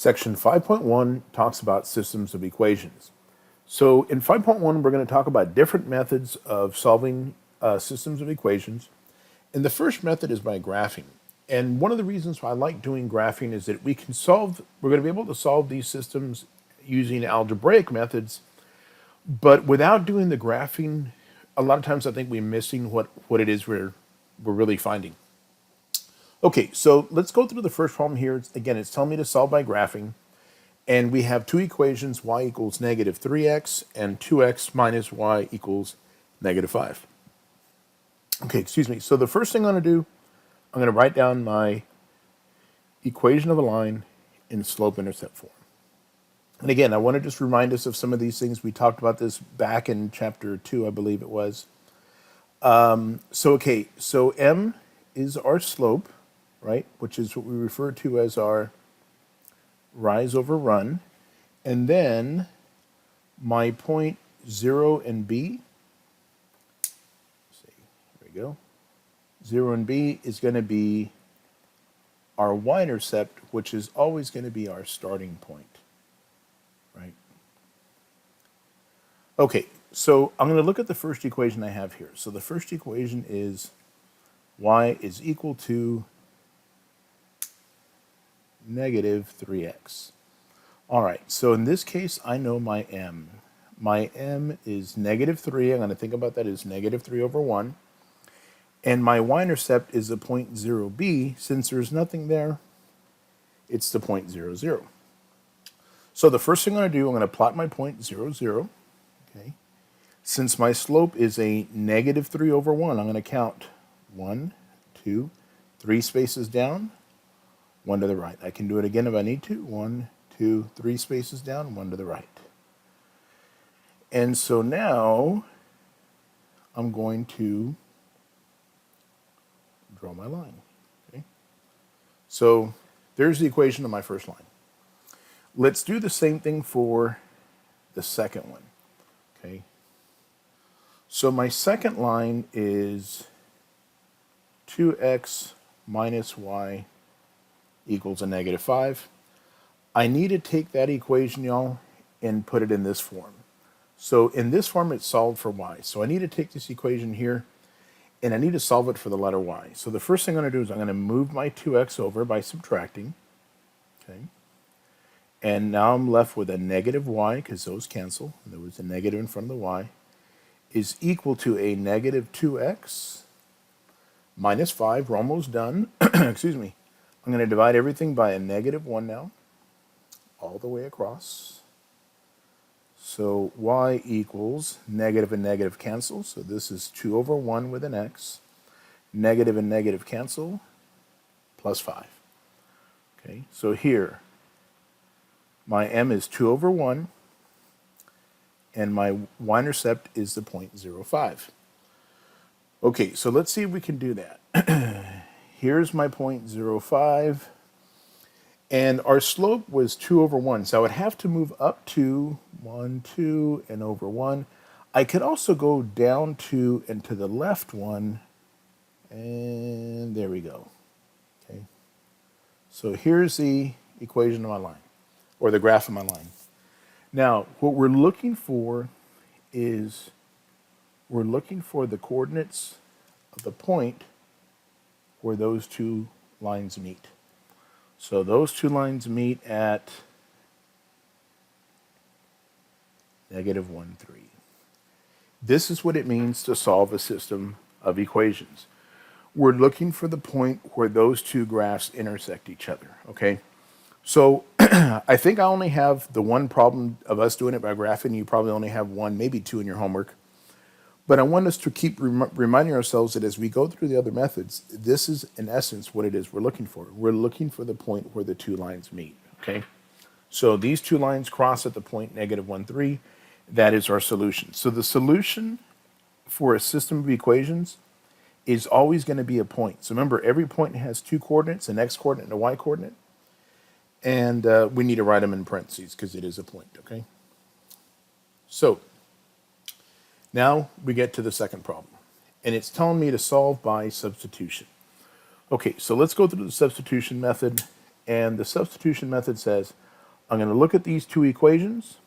Section 5.1 talks about systems of equations. So in 5.1, we're going to talk about different methods of solving systems of equations. And the first method is by graphing. And one of the reasons why I like doing graphing is that we're going to be able to solve these systems using algebraic methods, but without doing the graphing, a lot of times I think we're missing what it is we're really finding. Okay, so let's go through the first problem here. Again, it's telling me to solve by graphing. And we have two equations, y equals negative 3x and 2x minus y equals negative 5. Okay, excuse me. So the first thing I'm going to do, I'm going to write down my equation of a line in slope-intercept form. And again, I want to just remind us of some of these things. We talked about this back in chapter 2, I believe it was. So m is our slope, right, which is what we refer to as our rise over run. And then my point 0 and b, here we go, 0 and b is going to be our y-intercept, which is always going to be our starting point, right? Okay, so I'm going to look at the first equation I have here. So the first equation is y is equal to negative 3x. All right, so in this case, I know my m. My m is negative 3. I'm going to think about that as negative 3 over 1. And my y-intercept is the point 0b. Since there's nothing there, it's the point 0, 0. So the first thing I'm going to do, I'm going to plot my point 0, 0. Okay. Since my slope is a negative 3 over 1, I'm going to count 1, 2, 3 spaces down, 1 to the right. I can do it again if I need to. 1, 2, 3 spaces down, 1 to the right. And so now I'm going to draw my line. Okay? So there's the equation of my first line. Let's do the same thing for the second one. Okay? So my second line is 2x minus y equals a negative 5. I need to take that equation, y'all, and put it in this form. So in this form, it's solved for y. So I need to take this equation here, and I need to solve it for the letter y. So the first thing I'm going to do is I'm going to move my 2x over by subtracting. Okay. And now I'm left with a negative y, because those cancel. There was a negative in front of the y, is equal to a negative 2x minus 5. We're almost done. Excuse me. I'm going to divide everything by a negative 1 now, all the way across. So y equals negative and negative cancel. So this is 2 over 1 with an x. Negative and negative cancel, plus 5. Okay, so here, my m is 2 over 1, and my y-intercept is the point 0.05. Okay, so let's see if we can do that. Here's my point 0.05, and our slope was 2 over 1, so I would have to move up to 1, 2, and over 1. I could also go down 2 and to the left 1, and there we go. Okay, so here's the equation of my line, or the graph of my line. Now, what we're looking for is we're looking for the coordinates of the point where those two lines meet. So those two lines meet at negative 1, 3. This is what it means to solve a system of equations. We're looking for the point where those two graphs intersect each other, okay? So I think I only have the one problem of us doing it by graphing. You probably only have one, maybe two in your homework. But I want us to keep reminding ourselves that as we go through the other methods, this is in essence what it is we're looking for. We're looking for the point where the two lines meet, okay? So these two lines cross at the point negative 1, 3. That is our solution. So the solution for a system of equations is always going to be a point. So remember, every point has two coordinates, an x coordinate and a y coordinate. And we need to write them in parentheses because it is a point, okay? So now we get to the second problem. And it's telling me to solve by substitution. Okay, so let's go through the substitution method. And the substitution method says, I'm going to look at these two equations,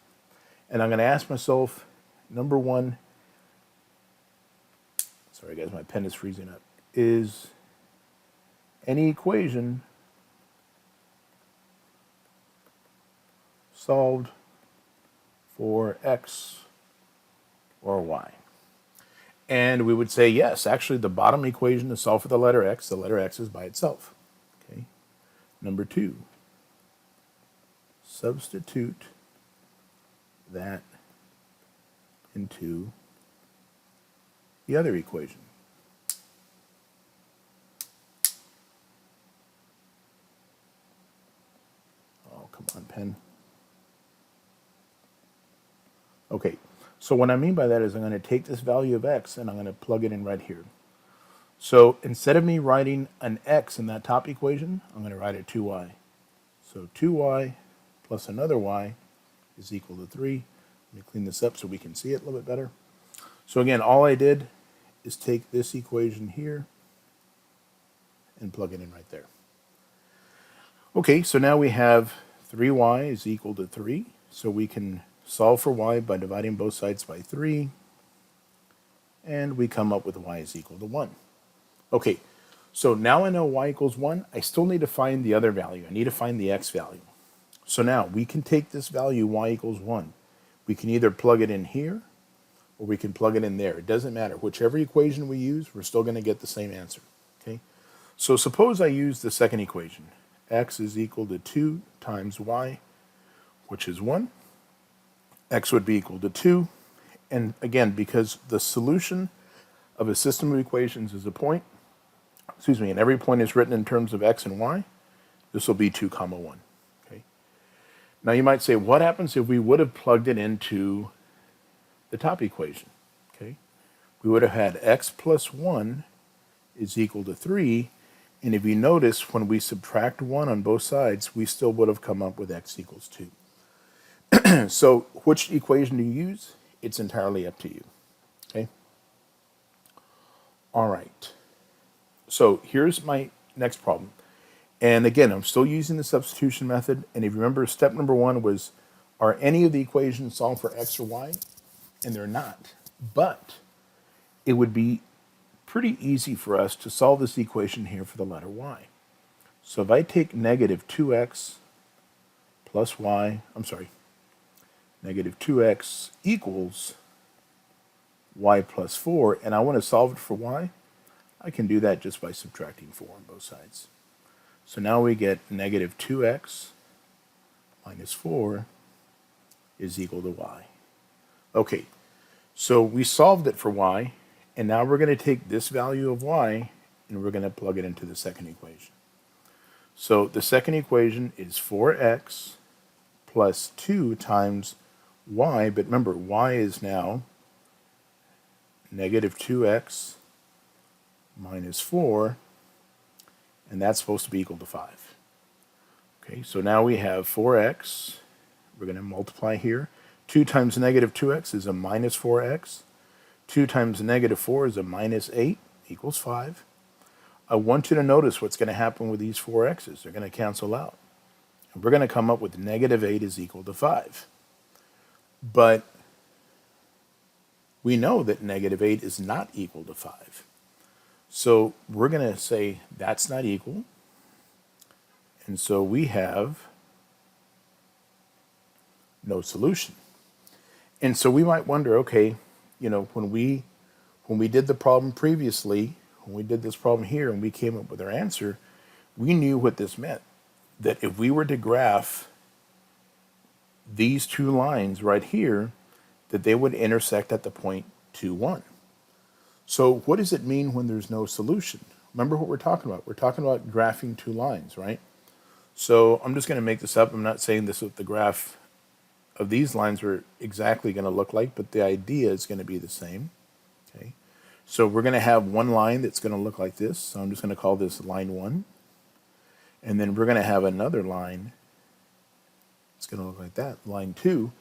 and I'm going to ask myself, number one, sorry guys, my pen is freezing up, is any equation solved for x or y? And we would say yes. Actually, the bottom equation is solved for the letter x. The letter x is by itself. Okay. Number two, substitute that into the other equation. Oh, come on, pen. Okay, so what I mean by that is I'm going to take this value of x and I'm going to plug it in right here. So instead of me writing an x in that top equation, I'm going to write a 2y. So 2y plus another y is equal to 3. Let me clean this up so we can see it a little bit better. So again, all I did is take this equation here and plug it in right there. Okay, so now we have 3y is equal to 3. So we can solve for y by dividing both sides by 3. And we come up with y is equal to 1. Okay, so now I know y equals 1. I still need to find the other value. I need to find the x value. So now we can take this value y equals 1. We can either plug it in here or we can plug it in there. It doesn't matter. Whichever equation we use, we're still going to get the same answer. Okay. So suppose I use the second equation. X is equal to 2 times y, which is 1. X would be equal to 2. And again, because the solution of a system of equations is a point, and every point is written in terms of x and y, this will be 2 comma 1. Okay. Now you might say, what happens if we would have plugged it into the top equation? Okay. We would have had x plus 1 is equal to 3, and if you notice, when we subtract 1 on both sides, we still would have come up with x equals 2. So which equation do you use? It's entirely up to you. Okay. All right. So here's my next problem. And again, I'm still using the substitution method. And if you remember, step number 1 was, are any of the equations solved for x or y? And they're not. But it would be pretty easy for us to solve this equation here for the letter y. So if I take negative 2x plus y, negative 2x equals y plus 4, and I want to solve it for y, I can do that just by subtracting 4 on both sides. So now we get negative 2x minus 4 is equal to y. Okay, so we solved it for y, and now we're going to take this value of y and we're going to plug it into the second equation. So the second equation is 4x plus 2 times y, but remember, y is now negative 2x minus 4, and that's supposed to be equal to 5. Okay, so now we have 4x. We're going to multiply here. 2 times negative 2x is a minus 4x. 2 times negative 4 is a minus 8, equals 5. I want you to notice what's going to happen with these 4x's. They're going to cancel out. And we're going to come up with negative 8 is equal to 5. But we know that negative 8 is not equal to 5. So we're going to say that's not equal. And so we have no solution. And so we might wonder, okay, you know, when we did the problem previously, when we did this problem here and we came up with our answer, we knew what this meant. That if we were to graph these two lines right here, that they would intersect at the point 2, 1. So what does it mean when there's no solution? Remember what we're talking about. We're talking about graphing two lines, right? So I'm just going to make this up. I'm not saying this is what the graph of these lines are exactly going to look like, but the idea is going to be the same. Okay. So we're going to have one line that's going to look like this. So I'm just going to call this line 1. And then we're going to have another line. It's going to look like that, line 2.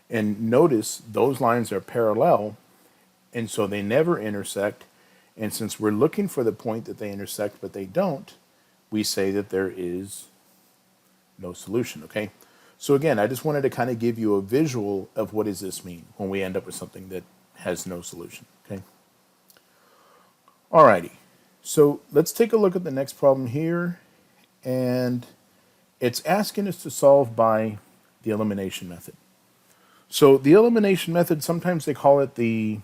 And notice those lines are parallel, and so they never intersect. And since we're looking for the point that they intersect but they don't, we say that there is no solution, okay? So again, I just wanted to kind of give you a visual of what does this mean when we end up with something that has no solution, okay? Alrighty, so let's take a look at the next problem here, and it's asking us to solve by the elimination method. So the elimination method, sometimes they call it the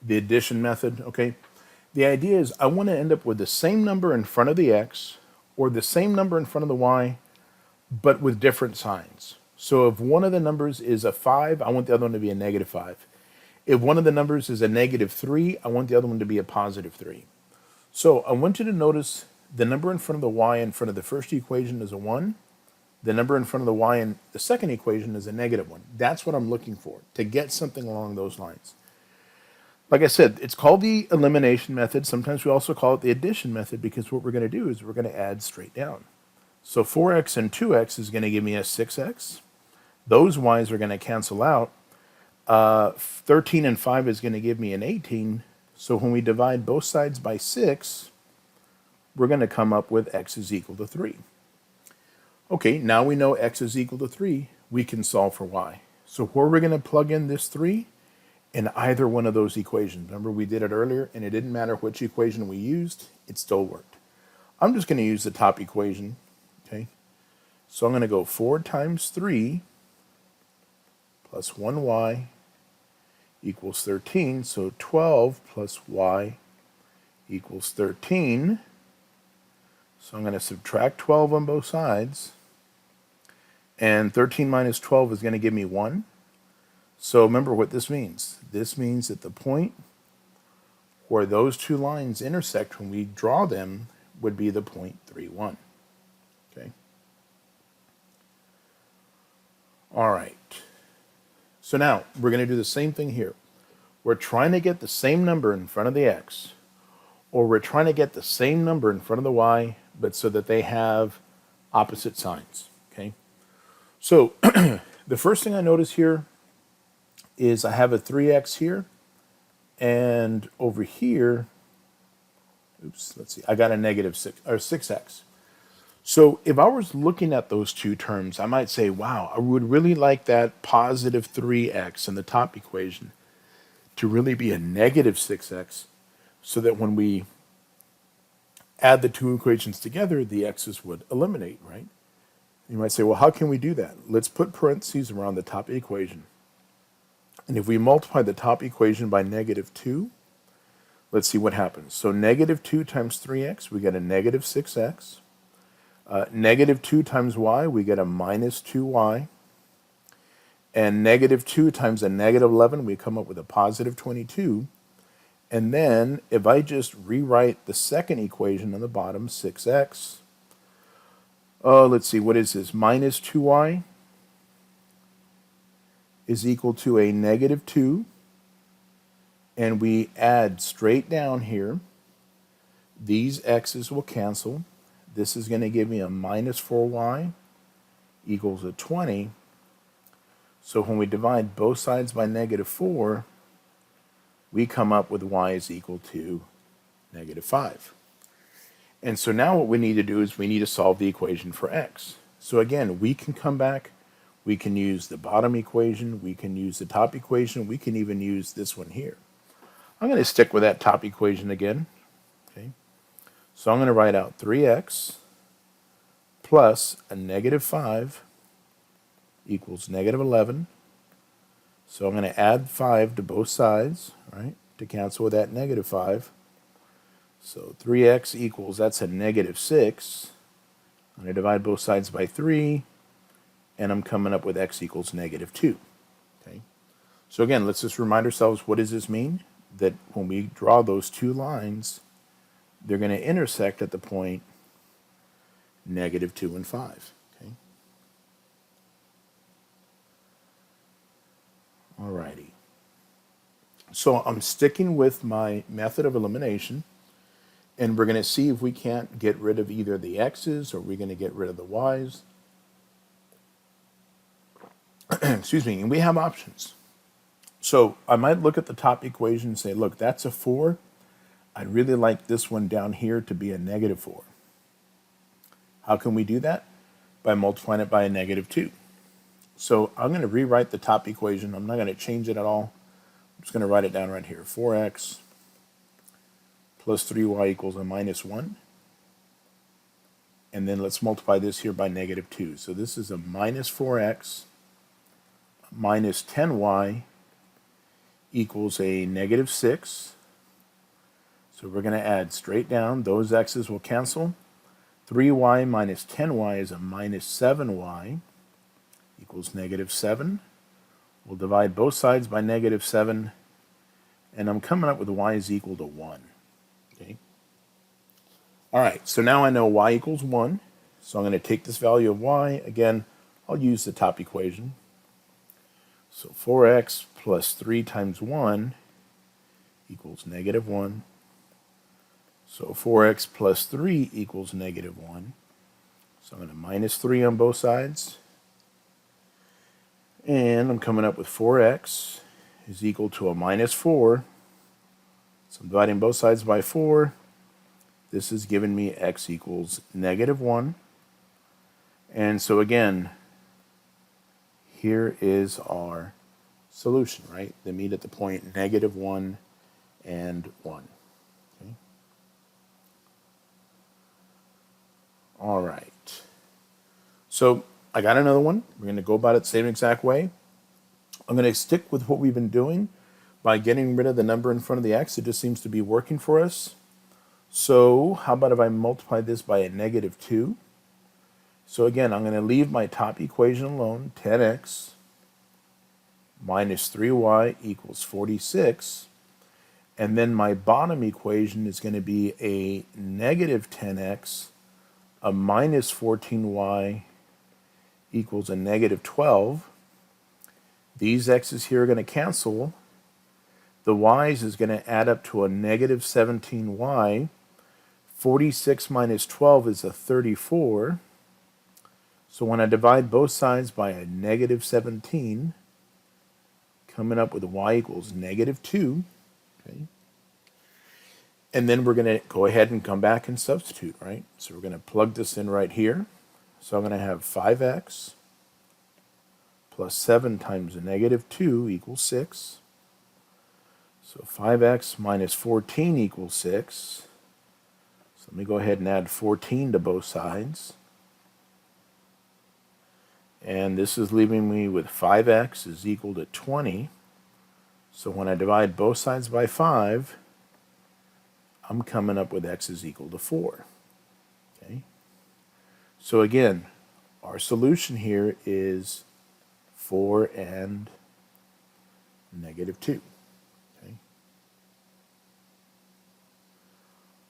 addition method, okay? The idea is I want to end up with the same number in front of the x or the same number in front of the y, but with different signs. So if one of the numbers is a 5, I want the other one to be a negative 5. If one of the numbers is a negative 3, I want the other one to be a positive 3. So I want you to notice the number in front of the y in front of the first equation is a 1. The number in front of the y in the second equation is a negative 1. That's what I'm looking for, to get something along those lines. Like I said, it's called the elimination method. Sometimes we also call it the addition method, because what we're going to do is we're going to add straight down. So 4x and 2x is going to give me a 6x. Those y's are going to cancel out. 13 and 5 is going to give me an 18. So when we divide both sides by 6, we're going to come up with x is equal to 3. Okay, now we know x is equal to 3. We can solve for y. So where are we going to plug in this 3? In either one of those equations. Remember, we did it earlier, and it didn't matter which equation we used, it still worked. I'm just going to use the top equation, okay? So I'm going to go 4 times 3 plus 1y equals 13. So 12 plus y equals 13. So I'm going to subtract 12 on both sides. And 13 minus 12 is going to give me 1. So remember what this means. This means that the point where those two lines intersect when we draw them would be the point 3, 1. Okay? All right. So now we're going to do the same thing here. We're trying to get the same number in front of the x, or we're trying to get the same number in front of the y, but so that they have opposite signs. Okay? So the first thing I notice here is I have a 3x here, and over here, oops, let's see, I got a negative 6 or 6x. So if I was looking at those two terms, I might say, wow, I would really like that positive 3x in the top equation to really be a negative 6x, so that when we add the two equations together, the x's would eliminate, right? You might say, well, how can we do that? Let's put parentheses around the top equation. And if we multiply the top equation by negative 2, let's see what happens. So negative 2 times 3x, we get a negative 6x. Negative 2 times y, we get a minus 2y. And negative 2 times a negative 11, we come up with a positive 22. And then if I just rewrite the second equation on the bottom, 6x, let's see, what is this? Minus 2y is equal to a negative 2, and we add straight down here. These x's will cancel. This is going to give me a minus 4y equals a 20. So when we divide both sides by negative 4, we come up with y is equal to negative 5. And so now what we need to do is we need to solve the equation for x. So again, we can come back. We can use the bottom equation, we can use the top equation, we can even use this one here. I'm going to stick with that top equation again. Okay. So I'm going to write out 3x plus a negative 5 equals negative 11. So I'm going to add 5 to both sides, right, to cancel with that negative 5. So 3x equals, that's a negative 6. I'm going to divide both sides by 3. And I'm coming up with x equals negative 2. Okay. So again, let's just remind ourselves, what does this mean? That when we draw those two lines, they're going to intersect at the point negative 2 and 5. Okay. Alrighty. So I'm sticking with my method of elimination, and we're going to see if we can't get rid of either the x's or we're going to get rid of the y's. Excuse me, and we have options. So I might look at the top equation and say, look, that's a 4. I'd really like this one down here to be a negative 4. How can we do that? By multiplying it by a negative 2. So I'm going to rewrite the top equation. I'm not going to change it at all. I'm just going to write it down right here. 4x plus 3y equals a minus 1. And then let's multiply this here by negative 2. So this is a minus 4x minus 10y equals a negative 6. So we're going to add straight down. Those x's will cancel. 3y minus 10y is a minus 7y equals negative 7. We'll divide both sides by negative 7. And I'm coming up with y is equal to 1. Okay. All right, so now I know y equals 1. So I'm going to take this value of y. Again, I'll use the top equation. So 4x plus 3 times 1 equals negative 1. So 4x plus 3 equals negative 1. So I'm going to minus 3 on both sides. And I'm coming up with 4x is equal to a minus 4. So I'm dividing both sides by 4. This is giving me x equals negative 1. And so again, here is our solution, right? They meet at the point negative 1 and 1. Okay. All right. So I got another one. We're going to go about it the same exact way. I'm going to stick with what we've been doing by getting rid of the number in front of the x. It just seems to be working for us. So how about if I multiply this by a negative 2? So again, I'm going to leave my top equation alone, 10x minus 3y equals 46. And then my bottom equation is going to be a negative 10x, a minus 14y equals a negative 12. These x's here are going to cancel. The y's is going to add up to a negative 17y. 46 minus 12 is a 34. So when I divide both sides by a negative 17, coming up with y equals negative 2. Okay. And then we're going to go ahead and come back and substitute, right? So we're going to plug this in right here. So I'm going to have 5x plus 7 times a negative 2 equals 6. So 5x minus 14 equals 6. So let me go ahead and add 14 to both sides. And this is leaving me with 5x is equal to 20. So when I divide both sides by 5, I'm coming up with x is equal to 4. Okay. So again, our solution here is 4 and negative 2. Okay.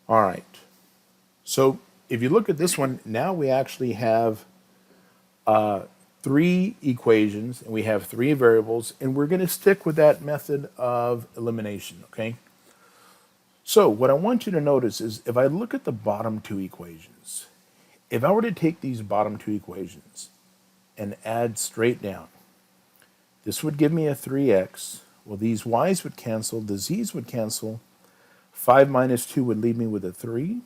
All right. So if you look at this one, now we actually have 3 equations, and we have 3 variables, and we're going to stick with that method of elimination, okay? So what I want you to notice is if I look at the bottom 2 equations, if I were to take these bottom 2 equations and add straight down, this would give me a 3x. Well, these y's would cancel, the z's would cancel. 5 minus 2 would leave me with a 3.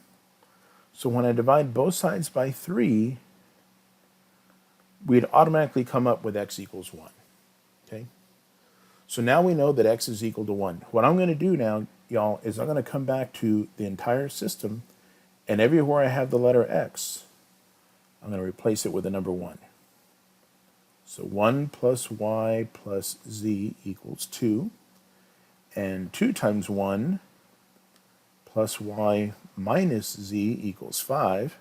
So when I divide both sides by 3, we'd automatically come up with x equals 1. Okay? So now we know that x is equal to 1. What I'm going to do now, y'all, is I'm going to come back to the entire system, and everywhere I have the letter x, I'm going to replace it with the number 1. So 1 plus y plus z equals 2. And 2 times 1 plus y minus z equals 5.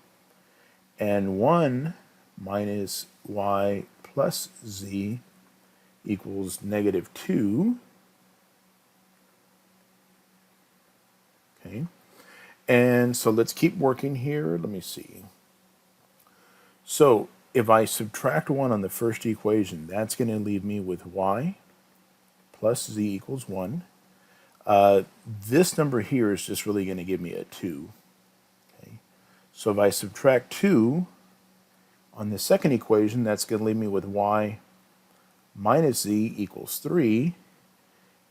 And 1 minus y plus z equals negative 2. Okay. And so let's keep working here. Let me see. So if I subtract 1 on the first equation, that's going to leave me with y plus z equals 1. This number here is just really going to give me a 2. Okay. So if I subtract 2 on the second equation, that's going to leave me with y minus z equals 3.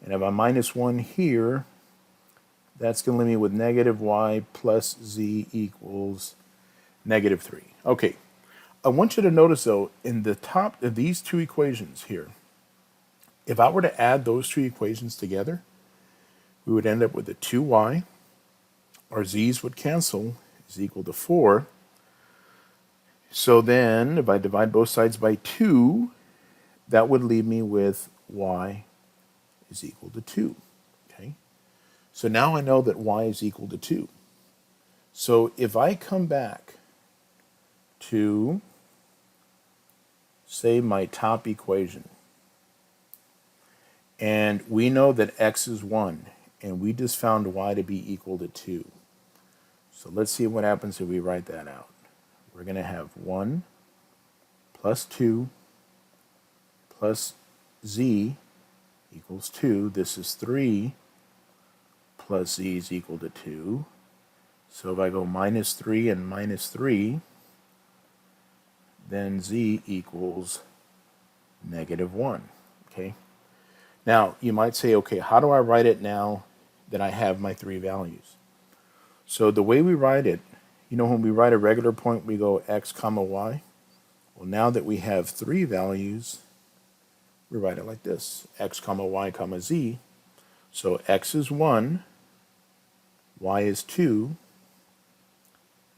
And if I minus 1 here, that's going to leave me with negative y plus z equals negative 3. Okay, I want you to notice though, in the top of these two equations here, if I were to add those two equations together, we would end up with a 2y. Our z's would cancel, is equal to 4. So then, if I divide both sides by 2, that would leave me with y is equal to 2. Okay? So now I know that y is equal to 2. So if I come back to, say, my top equation, and we know that x is 1, and we just found y to be equal to 2. So let's see what happens if we write that out. We're going to have 1 plus 2 plus z equals 2. This is 3 plus z is equal to 2. So if I go minus 3 and minus 3, then z equals negative 1. Okay. Now, you might say, okay, how do I write it now that I have my three values? So the way we write it, you know, when we write a regular point, we go x comma y. Well, now that we have three values, we write it like this, x comma y comma z. So x is 1, y is 2,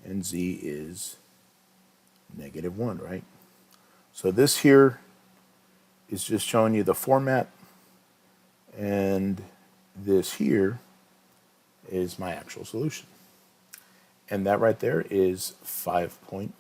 and z is negative 1, right? So this here is just showing you the format, and this here is my actual solution. And that right there is 5.1.